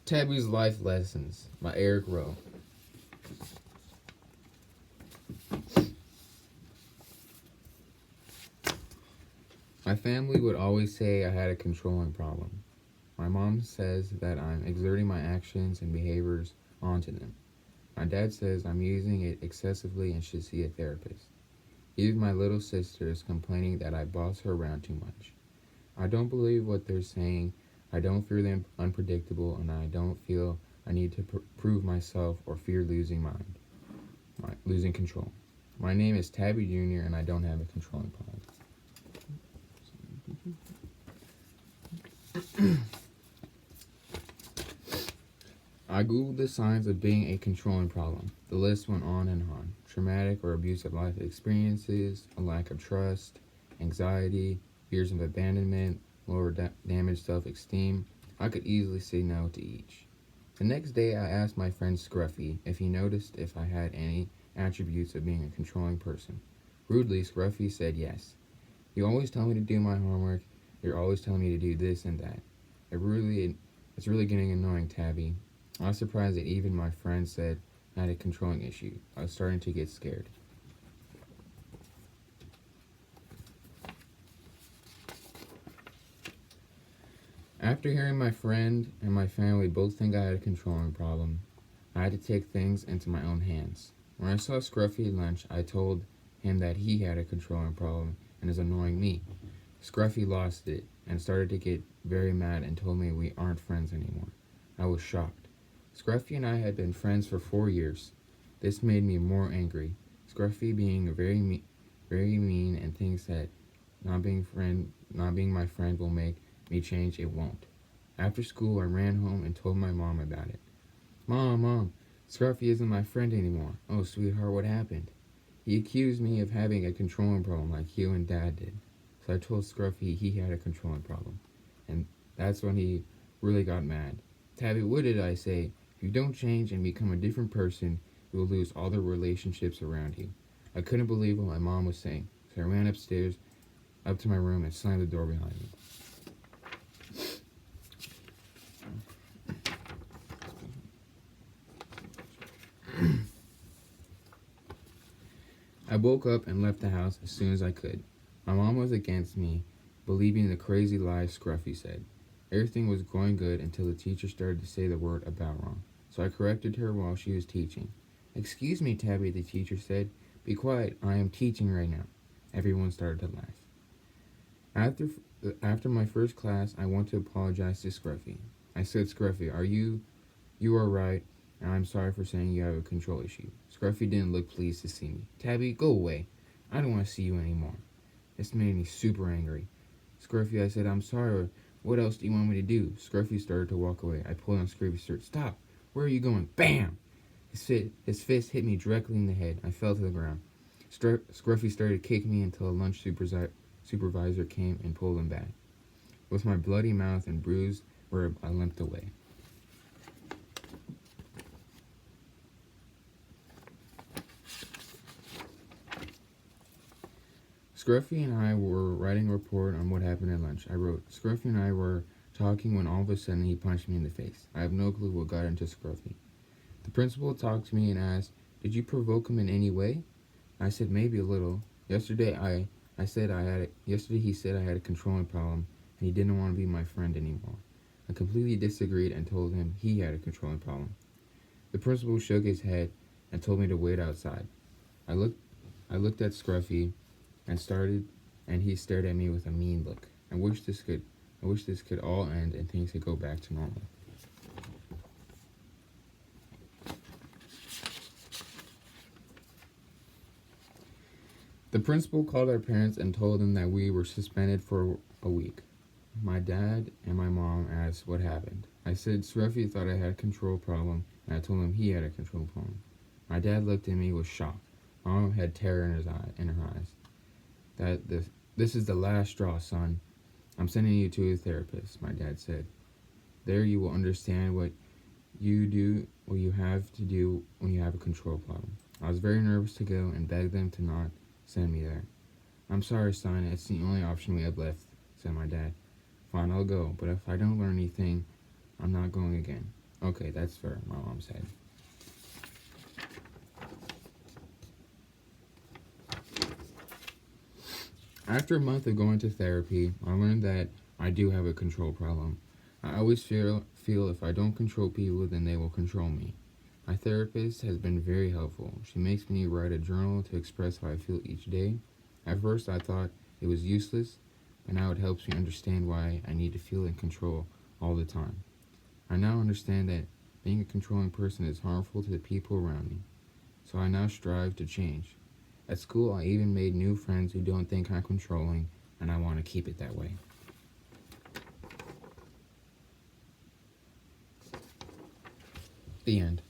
Tabby's Life Lessons by Eric Rowe. My family would always say I had a controlling problem. My mom says that I'm exerting my actions and behaviors onto them. My dad says I'm using it excessively and should see a therapist. Even my little sister is complaining that I boss her around too much. I don't believe what they're saying. I don't fear them unpredictable, and I don't feel I need to prove myself or fear losing control. My name is Tabby Jr., and I don't have a controlling problem. I googled the signs of being a controlling problem. The list went on and on. Traumatic or abusive life experiences, a lack of trust, anxiety, fears of abandonment, lower damaged self-esteem. I could easily say no to each. The next day, I asked my friend Scruffy if he noticed if I had any attributes of being a controlling person. Rudely, Scruffy said yes. You always tell me to do my homework. You're always telling me to do this and that. It's really getting annoying, Tabby. I was surprised that even my friends said I had a controlling issue. I was starting to get scared. After hearing my friend and my family both think I had a controlling problem, I had to take things into my own hands. When I saw Scruffy at lunch, I told him that he had a controlling problem and is annoying me. Scruffy lost it and started to get very mad and told me we aren't friends anymore. I was shocked. Scruffy and I had been friends for 4 years. This made me more angry. Scruffy being very mean and thinks that not being my friend will make me change. It won't. After school, I ran home and told my mom about it. Mom, Scruffy isn't my friend anymore. Oh, sweetheart, what happened? He accused me of having a controlling problem like you and Dad did. So I told Scruffy he had a controlling problem. And that's when he really got mad. Tabby, what did I say? If you don't change and become a different person, you will lose all the relationships around you. I couldn't believe what my mom was saying, so I ran upstairs, up to my room, and slammed the door behind me. I woke up and left the house as soon as I could. My mom was against me, believing the crazy lies Scruffy said. Everything was going good until the teacher started to say the word about wrong. So I corrected her while she was teaching. Excuse me, Tabby, the teacher said. Be quiet, I am teaching right now. Everyone started to laugh. After my first class, I went to apologize to Scruffy. I said, Scruffy, you are right, and I'm sorry for saying you have a control issue. Scruffy didn't look pleased to see me. Tabby, go away. I don't want to see you anymore. This made me super angry. Scruffy, I said, I'm sorry. What else do you want me to do? Scruffy started to walk away. I pulled on Scruffy's shirt. Stop! Where are you going? Bam! His fist hit me directly in the head. I fell to the ground. Scruffy started kicking me until a lunch supervisor came and pulled him back. With my bloody mouth and bruised rib, I limped away. Scruffy and I were writing a report on what happened at lunch. I wrote, Scruffy and I were talking when all of a sudden he punched me in the face. I have no clue what got into Scruffy. The principal talked to me and asked, did you provoke him in any way? I said, maybe a little. Yesterday he said I had a controlling problem and he didn't want to be my friend anymore. I completely disagreed and told him he had a controlling problem. The principal shook his head and told me to wait outside. I looked at Scruffy and he stared at me with a mean look. I wish this could all end and things could go back to normal. The principal called our parents and told them that we were suspended for a week. My dad and my mom asked what happened. I said Scruffy thought I had a control problem, and I told him he had a control problem. My dad looked at me with shock. My mom had terror in her eyes. This is the last straw, son. I'm sending you to a therapist, my dad said. There you will understand what you have to do when you have a control problem. I was very nervous to go and begged them to not send me there. I'm sorry, son, it's the only option we have left, said my dad. Fine, I'll go, but if I don't learn anything, I'm not going again. Okay, that's fair, my mom said. After a month of going to therapy, I learned that I do have a control problem. I always feel if I don't control people, then they will control me. My therapist has been very helpful. She makes me write a journal to express how I feel each day. At first, I thought it was useless, but now it helps me understand why I need to feel in control all the time. I now understand that being a controlling person is harmful to the people around me, so I now strive to change. At school, I even made new friends who don't think I'm controlling, and I want to keep it that way. The end.